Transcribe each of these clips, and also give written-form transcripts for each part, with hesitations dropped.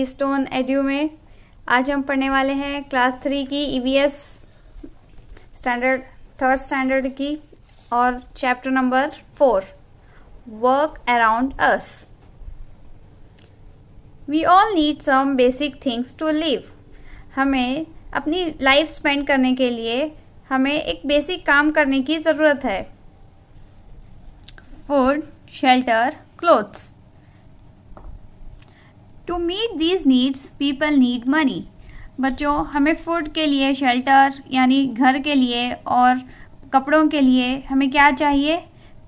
Stone edu में आज हम पढ़ने वाले हैं क्लास 3 की ईवीएस स्टैंडर्ड 3rd स्टैंडर्ड की और chapter number 4 work around us. We all need some basic things to live. हमें अपनी लाइफ स्पेंड करने के लिए हमें एक बेसिक काम करने की ज़रूरत है। Food, shelter, clothes. To meet these needs people need money. बच्चों, हमें फूड के लिए, शेल्टर यानी घर के लिए और कपड़ों के लिए हमें क्या चाहिए?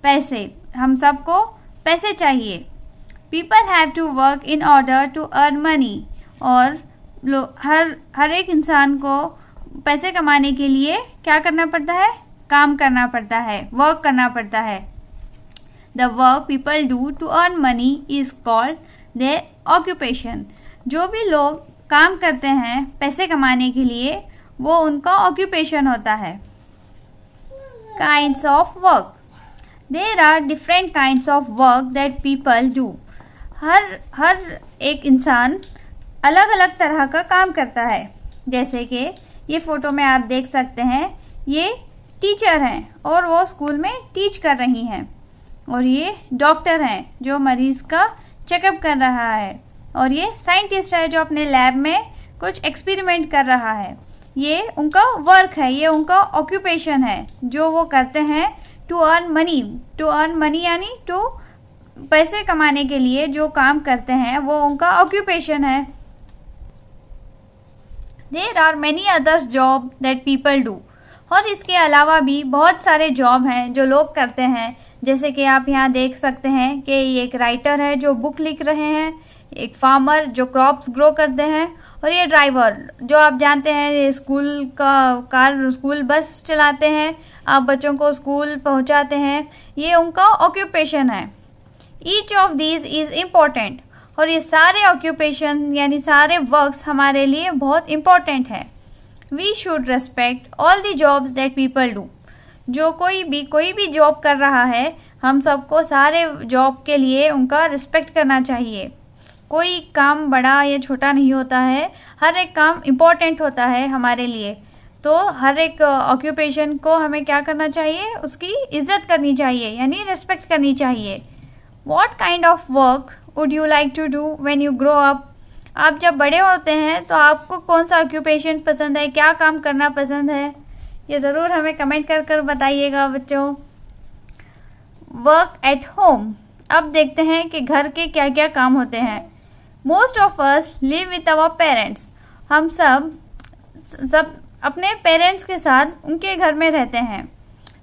पैसे। हम सबको पैसे चाहिए। People have to work in order to earn money. और हर एक इंसान को पैसे कमाने के लिए क्या करना पड़ता है? काम करना पड़ता है, वर्क करना पड़ता है। The work people do to earn money is called their occupation. जो भी लोग काम करते हैं पैसे कमाने के लिए, वो उनका ऑक्यूपेशन होता है। Kinds of work. There are different kinds of work that people do. हर एक इंसान अलग अलग तरह का काम करता है। जैसे कि ये फोटो में आप देख सकते हैं, ये टीचर हैं और वो स्कूल में टीच कर रही हैं। और ये डॉक्टर हैं जो मरीज का चेकअप कर रहा है। और ये साइंटिस्ट है जो अपने लैब में कुछ एक्सपेरिमेंट कर रहा है। ये उनका वर्क है, ये उनका ऑक्यूपेशन है जो वो करते हैं to earn money. To earn money यानी टू पैसे कमाने के लिए जो काम करते हैं वो उनका ऑक्यूपेशन है। There are many others job that people do. और इसके अलावा भी बहुत सारे जॉब हैं जो लोग करते हैं। जैसे कि आप यहाँ देख सकते हैं कि ये एक राइटर है जो बुक लिख रहे हैं, एक फार्मर जो क्रॉप्स ग्रो करते हैं, और ये ड्राइवर जो आप जानते हैं ये स्कूल बस चलाते हैं, आप बच्चों को स्कूल पहुंचाते हैं। ये उनका ऑक्यूपेशन है। Each of these is important. और ये सारे ऑक्यूपेशन यानी सारे वर्क्स हमारे लिए बहुत इम्पोर्टेंट है। We should respect all the jobs that people do. जो कोई भी जॉब कर रहा है, हम सबको सारे जॉब के लिए उनका रिस्पेक्ट करना चाहिए। कोई काम बड़ा या छोटा नहीं होता है, हर एक काम इम्पोर्टेंट होता है हमारे लिए। तो हर एक ऑक्यूपेशन को हमें क्या करना चाहिए? उसकी इज्जत करनी चाहिए यानी रिस्पेक्ट करनी चाहिए। What kind of work would you like to do when you grow up? आप जब बड़े होते हैं तो आपको कौन सा ऑक्यूपेशन पसंद है, क्या काम करना पसंद है? ये ज़रूर हमें कमेंट कर बताइएगा बच्चों। Work at home. अब देखते हैं कि घर के क्या क्या काम होते हैं। Most of us live with our parents. हम सब अपने पेरेंट्स के साथ उनके घर में रहते हैं।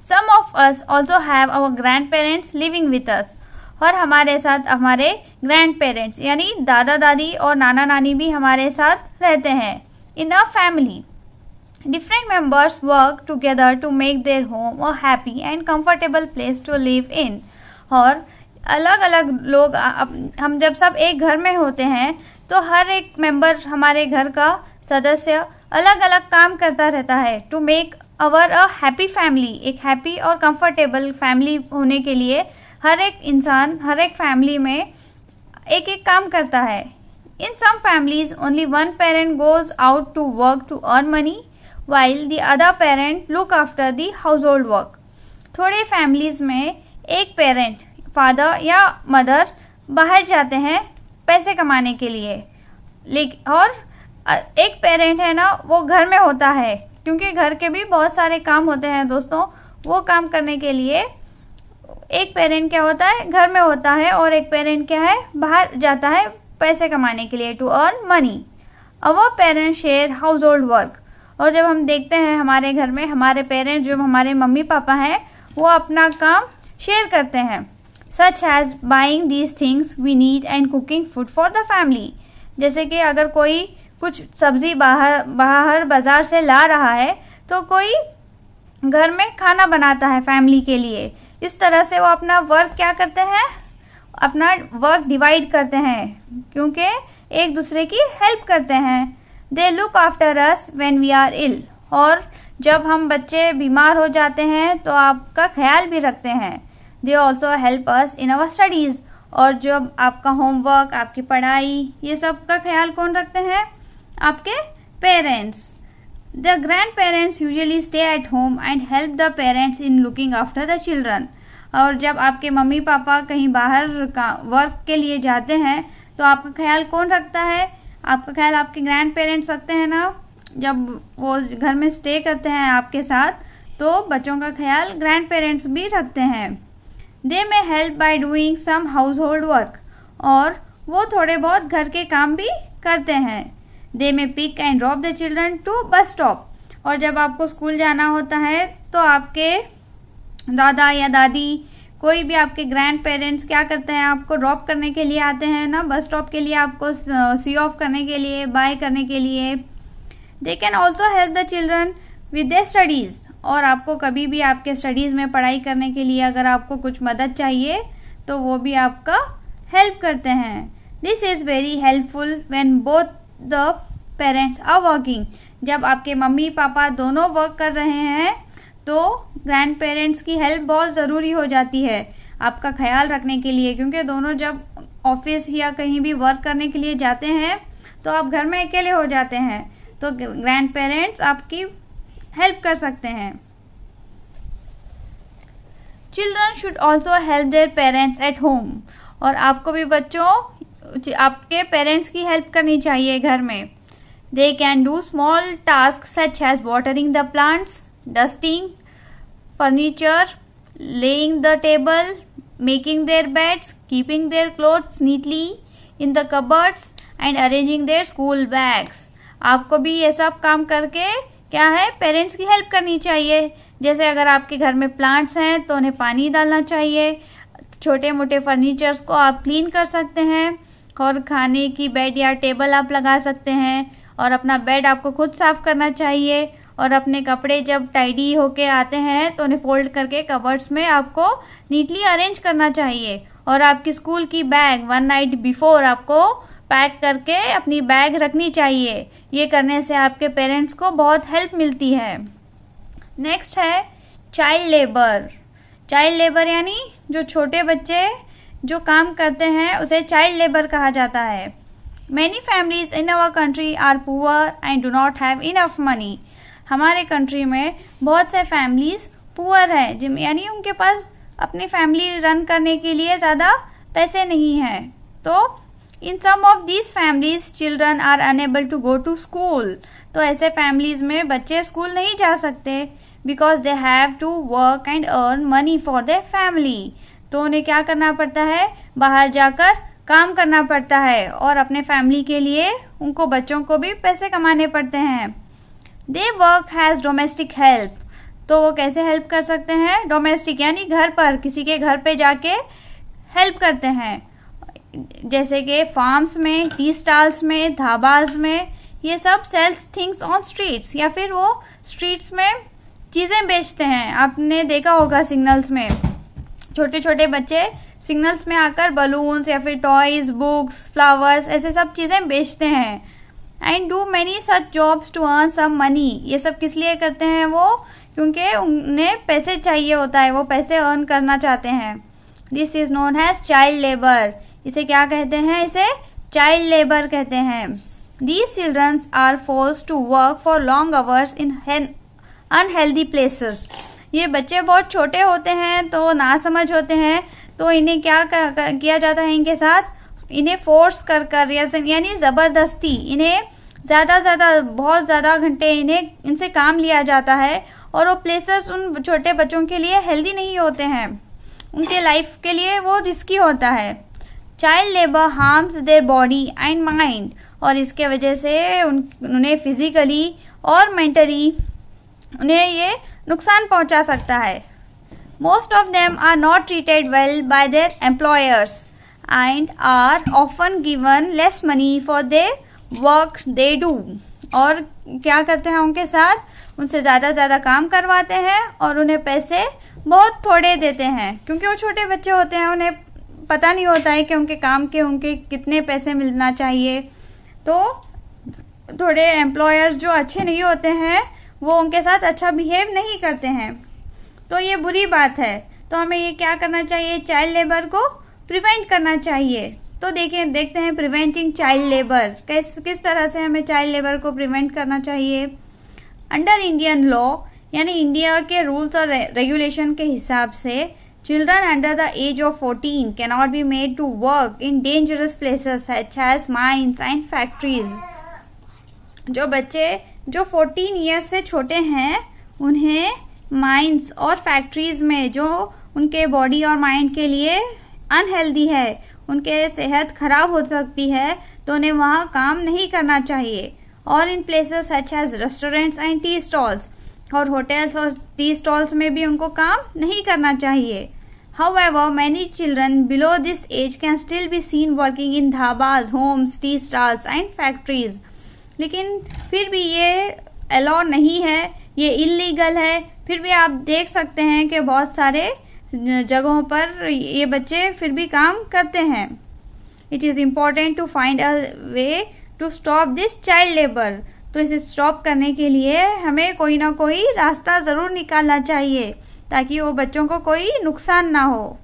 Some of us also have our grandparents living with us. और हमारे साथ हमारे ग्रैंड पेरेंट्स यानी दादा दादी और नाना नानी भी हमारे साथ रहते हैं। In a family different members work together to make their home a happy and comfortable place to live in. और अलग अलग लोग हम जब सब एक घर में होते हैं तो हर एक मेंबर, हमारे घर का सदस्य अलग अलग काम करता रहता है to make our a happy family. एक हैप्पी और कंफर्टेबल फैमिली होने के लिए हर एक इंसान, हर एक फैमिली में एक एक काम करता है। In some families only one parent goes out to work to earn money while the other parent look after the household work। थोड़े फैमिलीज में एक पेरेंट, फादर या मदर, बाहर जाते हैं पैसे कमाने के लिए, लेकिन और एक पेरेंट है ना, वो घर में होता है। क्योंकि घर के भी बहुत सारे काम होते हैं दोस्तों, वो काम करने के लिए एक पेरेंट क्या होता है? घर में होता है। और एक पेरेंट क्या है? बाहर जाता है पैसे कमाने के लिए, to earn money. Our parent share household work. और जब हम देखते हैं हमारे घर में हमारे पेरेंट्स, जो हमारे मम्मी पापा हैं, वो अपना काम शेयर करते हैं। Such as buying these things we need and cooking food for the family. जैसे कि अगर कोई कुछ सब्जी बाहर बाजार से ला रहा है तो कोई घर में खाना बनाता है फैमिली के लिए। इस तरह से वो अपना वर्क क्या करते हैं? अपना वर्क डिवाइड करते हैं, क्योंकि एक दूसरे की हेल्प करते हैं। They look after us when we are ill. और जब हम बच्चे बीमार हो जाते हैं तो आपका ख्याल भी रखते हैं। They also help us in our studies. और जब आपका होमवर्क, आपकी पढ़ाई, ये सब का ख्याल कौन रखते हैं? आपके parents. The grand parents usually stay at home and help the parents in looking after the children. और जब आपके मम्मी पापा कहीं बाहर वर्क के लिए जाते हैं तो आपका ख्याल कौन रखता है? आपका ख्याल आपके ग्रैंड पेरेंट्स रखते हैं ना। जब वो घर में स्टे करते हैं आपके साथ तो बच्चों का ख्याल ग्रैंड पेरेंट्स भी रखते हैं। They may help by doing some household work, और वो थोड़े बहुत घर के काम भी करते हैं। They may pick and drop the children to bus stop, और जब आपको स्कूल जाना होता है तो आपके दादा या दादी, कोई भी आपके ग्रैंड पेरेंट्स क्या करते हैं? आपको ड्रॉप करने के लिए आते हैं ना बस स्टॉप के लिए, आपको सी ऑफ करने के लिए, बाय करने के लिए। They can also help the children with their studies, और आपको कभी भी आपके स्टडीज में पढ़ाई करने के लिए अगर आपको कुछ मदद चाहिए तो वो भी आपका हेल्प करते हैं। This is very helpful when both the parents are working. जब आपके मम्मी पापा दोनों वर्क कर रहे हैं तो ग्रैंड पेरेंट्स की हेल्प बहुत ज़रूरी हो जाती है आपका ख्याल रखने के लिए, क्योंकि दोनों जब ऑफिस या कहीं भी वर्क करने के लिए जाते हैं तो आप घर में अकेले हो जाते हैं, तो ग्रैंड पेरेंट्स आपकी हेल्प कर सकते हैं। Children should also help their parents at home, और आपको भी बच्चों आपके पेरेंट्स की हेल्प करनी चाहिए घर में। They can do small task such as watering the plants, dusting furniture, laying the table, making their beds, keeping their clothes neatly in the cupboards and arranging their school bags। आपको भी ये सब काम करके क्या है, पेरेंट्स की help करनी चाहिए। जैसे अगर आपके घर में प्लांट्स हैं तो उन्हें पानी डालना चाहिए, छोटे मोटे फर्नीचर्स को आप क्लीन कर सकते हैं, और खाने की बेड या टेबल आप लगा सकते हैं, और अपना बेड आपको खुद साफ करना चाहिए, और अपने कपड़े जब टाइडी होके आते हैं तो उन्हें फोल्ड करके कबर्ड्स में आपको नीटली अरेंज करना चाहिए। और आपकी स्कूल की बैग 1 नाइट बिफोर आपको पैक करके अपनी बैग रखनी चाहिए। ये करने से आपके पेरेंट्स को बहुत हेल्प मिलती है। नेक्स्ट है चाइल्ड लेबर। चाइल्ड लेबर यानी जो छोटे बच्चे जो काम करते हैं उसे चाइल्ड लेबर कहा जाता है। Many families in our country are poor and do not have enough money. हमारे कंट्री में बहुत से फैमिलीज पुअर हैं, यानी उनके पास अपनी फैमिली रन करने के लिए ज़्यादा पैसे नहीं हैं। तो in some of these families children are unable to go to school. तो ऐसे फैमिलीज में बच्चे स्कूल नहीं जा सकते, because they have to work and earn money for their family. तो उन्हें क्या करना पड़ता है? बाहर जाकर काम करना पड़ता है, और अपने फैमिली के लिए उनको बच्चों को भी पैसे कमाने पड़ते हैं। They work has domestic help. तो वो कैसे हेल्प कर सकते हैं? डोमेस्टिक यानी घर पर, किसी के घर पे जाके हेल्प करते हैं, जैसे कि फार्म्स में, टी स्टॉल्स में, ढाबाज में। ये सब सेल्स थिंग्स ऑन स्ट्रीट्स, या फिर वो स्ट्रीट्स में चीज़ें बेचते हैं। आपने देखा होगा सिग्नल्स में छोटे छोटे बच्चे सिग्नल्स में आकर बलून्स या फिर टॉयज, बुक्स, फ्लावर्स, ऐसे सब चीज़ें बेचते हैं। And do many such jobs to earn some money. ये सब किस लिए करते हैं वो? क्योंकि उन्हें पैसे चाहिए होता है, वो पैसे अर्न करना चाहते हैं। This is known as child labour. इसे क्या कहते हैं? इसे चाइल्ड लेबर कहते हैं। These childrens are forced to work for long hours in unhealthy places. ये बच्चे बहुत छोटे होते हैं तो नासमझ होते हैं, तो इन्हें क्या किया जाता है? इनके साथ इन्हें फोर्स कर यानी जबरदस्ती इन्हें बहुत ज्यादा घंटे इनसे काम लिया जाता है, और वो प्लेसेस उन छोटे बच्चों के लिए हेल्दी नहीं होते हैं, उनके लाइफ के लिए वो रिस्की होता है। Child labour harms their body and mind, और इसके वजह से उन्हें फिजिकली और मेंटली उन्हें ये नुकसान पहुंचा सकता है। Most of them are not treated well by their employers and are often given less money for the work they do। और क्या करते हैं उनके साथ? उनसे ज़्यादा काम करवाते हैं और उन्हें पैसे बहुत थोड़े देते हैं, क्योंकि वो छोटे बच्चे होते हैं, उन्हें पता नहीं होता है कि उनके काम के उनके कितने पैसे मिलना चाहिए। तो थोड़े एम्प्लॉयर्स जो अच्छे नहीं होते हैं वो उनके साथ अच्छा बिहेव नहीं करते हैं, तो ये बुरी बात है। तो हमें ये क्या करना चाहिए? चाइल्ड लेबर को प्रिवेंट करना चाहिए। तो देखते हैं प्रिवेंटिंग चाइल्ड लेबर, किस तरह से हमें चाइल्ड लेबर को प्रिवेंट करना चाहिए। अंडर इंडियन लॉ, यानी इंडिया के रूल्स और रेगुलेशन के हिसाब से, children under the age of 14 cannot be made to work in dangerous places such as mines and factories. जो बच्चे जो 14 ईयर्स से छोटे हैं उन्हें माइंस और फैक्ट्रीज में, जो उनके बॉडी और माइंड के लिए अनहेल्दी है, उनके सेहत खराब हो सकती है, तो उन्हें वहां काम नहीं करना चाहिए। और इन places such as restaurants and tea stalls, और होटल्स और टी स्टॉल्स में भी उनको काम नहीं करना चाहिए। However, many children below this age can still be seen working in dhabas, homes, tea stalls and factories. लेकिन फिर भी ये अलाउ नहीं है, ये इलीगल है। फिर भी आप देख सकते हैं कि बहुत सारे जगहों पर ये बच्चे फिर भी काम करते हैं। It is important to find a way to stop this child labor. तो इसे स्टॉप करने के लिए हमें कोई ना कोई रास्ता जरूर निकालना चाहिए ताकि वो बच्चों को कोई नुकसान ना हो।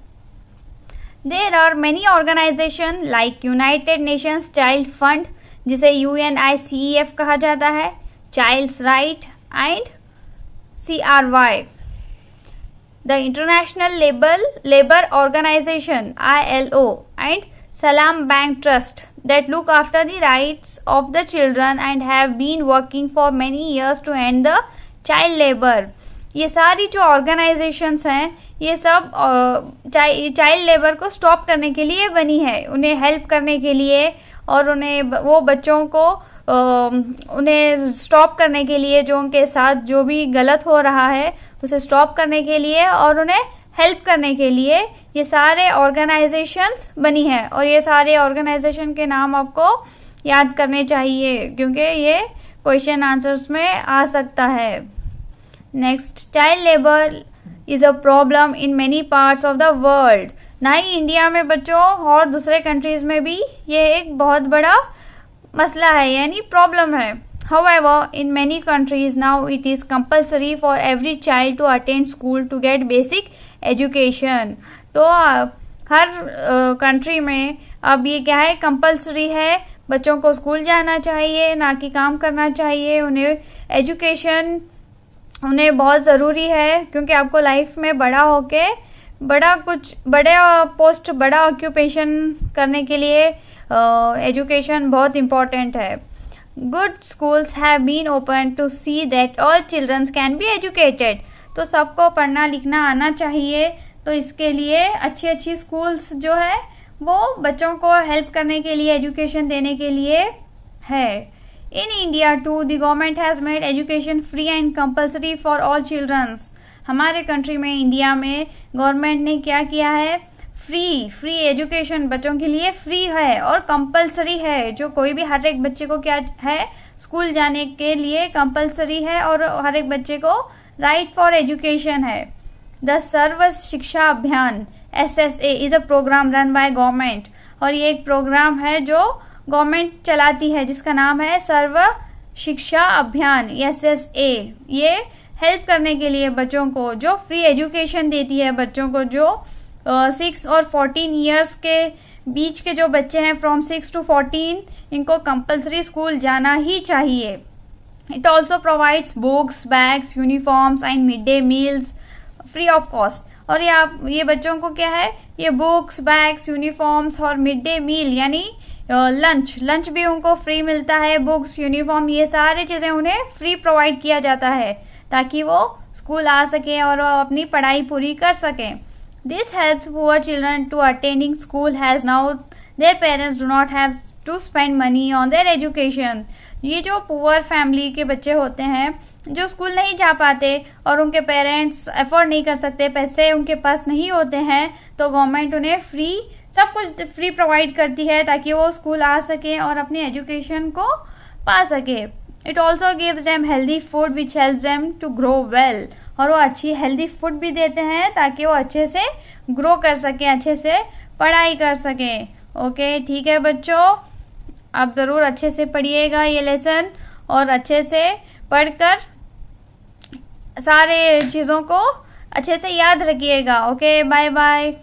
There are many organizations like United Nations Child Fund, जिसे UNICEF कहा जाता है, Child's Right and CRY, the International Labour Organization ILO and Salam Bank Trust that look after the rights of the children and have been working for many years to end the child labor. ये सारी जो organisations हैं ये सब child labour को stop करने के लिए बनी है, उन्हें हेल्प करने के लिए और उन्हें वो बच्चों को उन्हें स्टॉप करने के लिए, जो उनके साथ जो भी गलत हो रहा है उसे स्टॉप करने के लिए और उन्हें हेल्प करने के लिए ये सारे ऑर्गेनाइजेशंस बनी है। और ये सारे ऑर्गेनाइजेशन के नाम आपको याद करने चाहिए क्योंकि ये क्वेश्चन आंसर्स में आ सकता है। Next, child labour is a problem in many parts of the world. ना ही इंडिया में बच्चों और दूसरे कंट्रीज में भी ये एक बहुत बड़ा मसला है, यानी प्रॉब्लम है। However, in many countries now it is compulsory for every child to attend school to get basic education. तो हर कंट्री में अब ये क्या है, कंपल्सरी है, बच्चों को स्कूल जाना चाहिए, ना कि काम करना चाहिए। उन्हें एजुकेशन उन्हें बहुत ज़रूरी है क्योंकि आपको लाइफ में बड़ा होके बड़ा पोस्ट, बड़ा ऑक्यूपेशन करने के लिए एजुकेशन बहुत इम्पोर्टेंट है। Good schools have been opened to see that all children can be educated. तो सबको पढ़ना लिखना आना चाहिए, तो इसके लिए अच्छी स्कूल्स जो है वो बच्चों को हेल्प करने के लिए, एजुकेशन देने के लिए है। In India too, the government has made education free and compulsory for all children. हमारे कंट्री में, इंडिया में गवर्नमेंट ने क्या किया है, फ्री एजुकेशन बच्चों के लिए फ्री है और कंपलसरी है। जो कोई भी, हर एक बच्चे को क्या है, स्कूल जाने के लिए कंपलसरी है और हर एक बच्चे को राइट फॉर एजुकेशन है। द सर्व शिक्षा अभियान SSA is a program run by government, और ये एक प्रोग्राम है जो गवर्नमेंट चलाती है जिसका नाम है सर्व शिक्षा अभियान SSA। ये हेल्प करने के लिए बच्चों को, जो फ्री एजुकेशन देती है बच्चों को, जो 6 और 14 ईयर्स के बीच के जो बच्चे हैं, फ्रॉम 6 to 14, इनको कंपलसरी स्कूल जाना ही चाहिए। It also provides books, bags, uniforms and mid day meals free of cost. और ये बच्चों को क्या है, ये बुक्स, बैग्स, यूनिफॉर्म्स और मिड डे मील यानी लंच भी उनको फ्री मिलता है। बुक्स, यूनिफॉर्म, ये सारी चीजें उन्हें फ्री प्रोवाइड किया जाता है ताकि वो स्कूल आ सके और वो अपनी पढ़ाई पूरी कर सकें। This helps poor children to attending school as now their parents do not have to spend money on their education. ये जो पुअर फैमिली के बच्चे होते हैं जो स्कूल नहीं जा पाते और उनके पेरेंट्स अफोर्ड नहीं कर सकते, पैसे उनके पास नहीं होते हैं, तो गवर्नमेंट उन्हें सब कुछ फ्री प्रोवाइड करती है ताकि वो स्कूल आ सके और अपनी एजुकेशन को पा सके। It also gives them healthy food which help them to grow well, और वो अच्छी हेल्दी फूड भी देते हैं ताकि वो अच्छे से ग्रो कर सके, अच्छे से पढ़ाई कर सके। ओके, ठीक है बच्चों, आप ज़रूर अच्छे से पढ़िएगा ये लेसन और अच्छे से पढ़कर सारे चीज़ों को अच्छे से याद रखिएगा। Okay, bye bye.